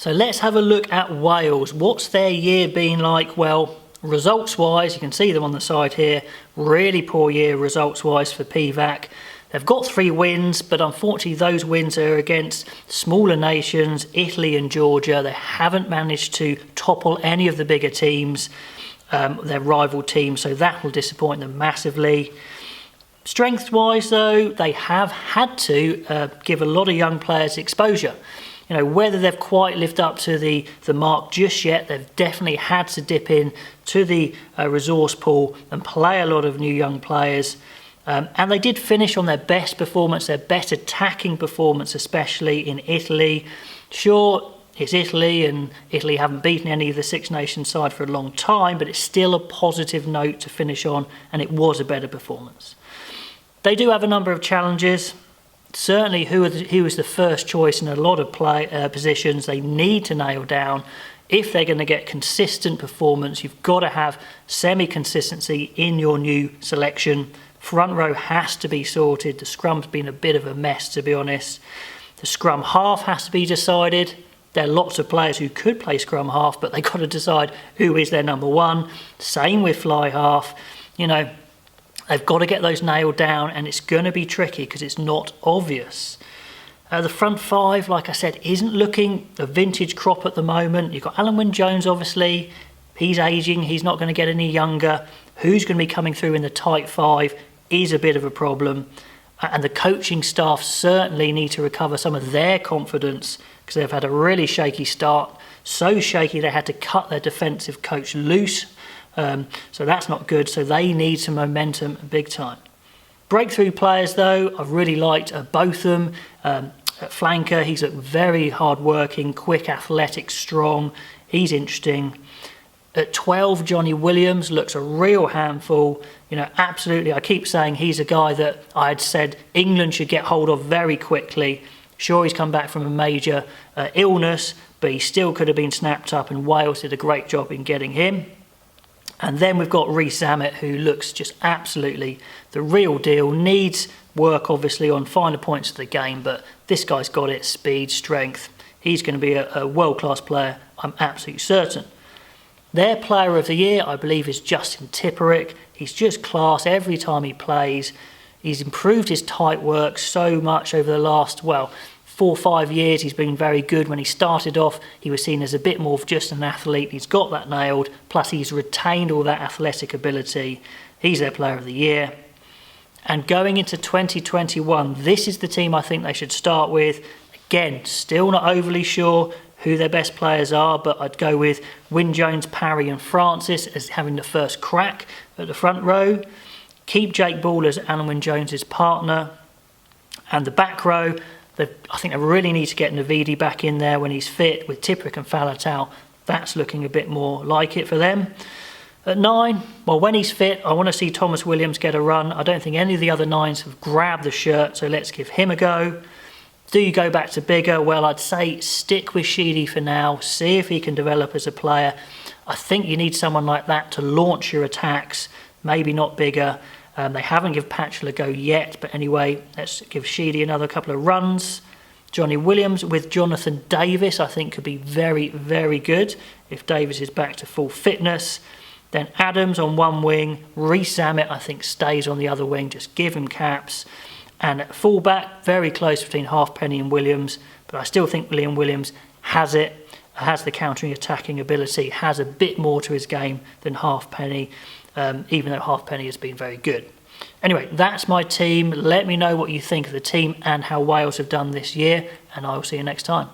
So let's have a look at Wales. What's their year been like? Well, results-wise, you can see them on the side here. Really poor year results-wise for PVAC. They've got 3 wins, but unfortunately those wins are against smaller nations, Italy and Georgia. They haven't managed to topple any of the bigger teams, their rival teams, so that will disappoint them massively. Strength-wise though, they have had to give a lot of young players exposure. You know, whether they've quite lived up to the mark just yet, they've definitely had to dip in to the resource pool and play a lot of new young players. And they did finish on their best performance, their best attacking performance, especially in Italy. Sure, it's Italy, and Italy haven't beaten any of the Six Nations side for a long time, but it's still a positive note to finish on, and it was a better performance. They do have a number of challenges. Certainly, who is the first choice in a lot of positions they need to nail down. If they're going to get consistent performance, you've got to have semi-consistency in your new selection. Front row has to be sorted. The scrum's been a bit of a mess, to be honest. The scrum half has to be decided. There are lots of players who could play scrum half, but they've got to decide who is their number one. Same with fly half. You know, they've got to get those nailed down, and it's going to be tricky because it's not obvious. The front 5, like I said, isn't looking a vintage crop at the moment. You've got Alan Wynne-Jones, obviously. He's ageing. He's not going to get any younger. Who's going to be coming through in the tight 5 is a bit of a problem. And the coaching staff certainly need to recover some of their confidence because they've had a really shaky start. So shaky they had to cut their defensive coach loose. So that's not good. So they need some momentum big time. Breakthrough players though, I've really liked Botham. At flanker, he's a very hard-working, quick, athletic, strong. He's interesting. At 12, Johnny Williams looks a real handful. You know, absolutely, I keep saying he's a guy that I had said England should get hold of very quickly. Sure, he's come back from a major illness, but he still could have been snapped up, and Wales did a great job in getting him. And then we've got Rhys Zammit, who looks just absolutely the real deal. Needs work, obviously, on finer points of the game, but this guy's got it, speed, strength. He's going to be a world-class player, I'm absolutely certain. Their player of the year, I believe, is Justin Tipperick. He's just class every time he plays. He's improved his tight work so much over the last, 4 or 5 years. He's been very good. When he started off, he was seen as a bit more of just an athlete. He's got that nailed, plus he's retained all that athletic ability. He's their player of the year. And going into 2021, this is the team I think they should start with. Again, still not overly sure who their best players are, but I'd go with Wynne-Jones, Parry and Francis as having the first crack at the front row. Keep Jake Ball as Alan Wynne-Jones' partner. And the back row, I think they really need to get Navidi back in there when he's fit with Tipperick and Faletau. That's looking a bit more like it for them. At 9, well, when he's fit, I want to see Thomas Williams get a run. I don't think any of the other 9s have grabbed the shirt, so let's give him a go. Do you go back to bigger? Well, I'd say stick with Sheedy for now. See if he can develop as a player. I think you need someone like that to launch your attacks. Maybe not bigger. They haven't given Patchell a go yet, but anyway, let's give Sheedy another couple of runs. Johnny Williams with Jonathan Davis, I think could be very, very good if Davis is back to full fitness. Then Adams on one wing. Rhys Zammit, I think, stays on the other wing. Just give him caps. And at fullback, very close between Halfpenny and Williams, but I still think Liam Williams has the countering attacking ability, has a bit more to his game than Halfpenny, even though Halfpenny has been very good. Anyway, that's my team. Let me know what you think of the team and how Wales have done this year, and I will see you next time.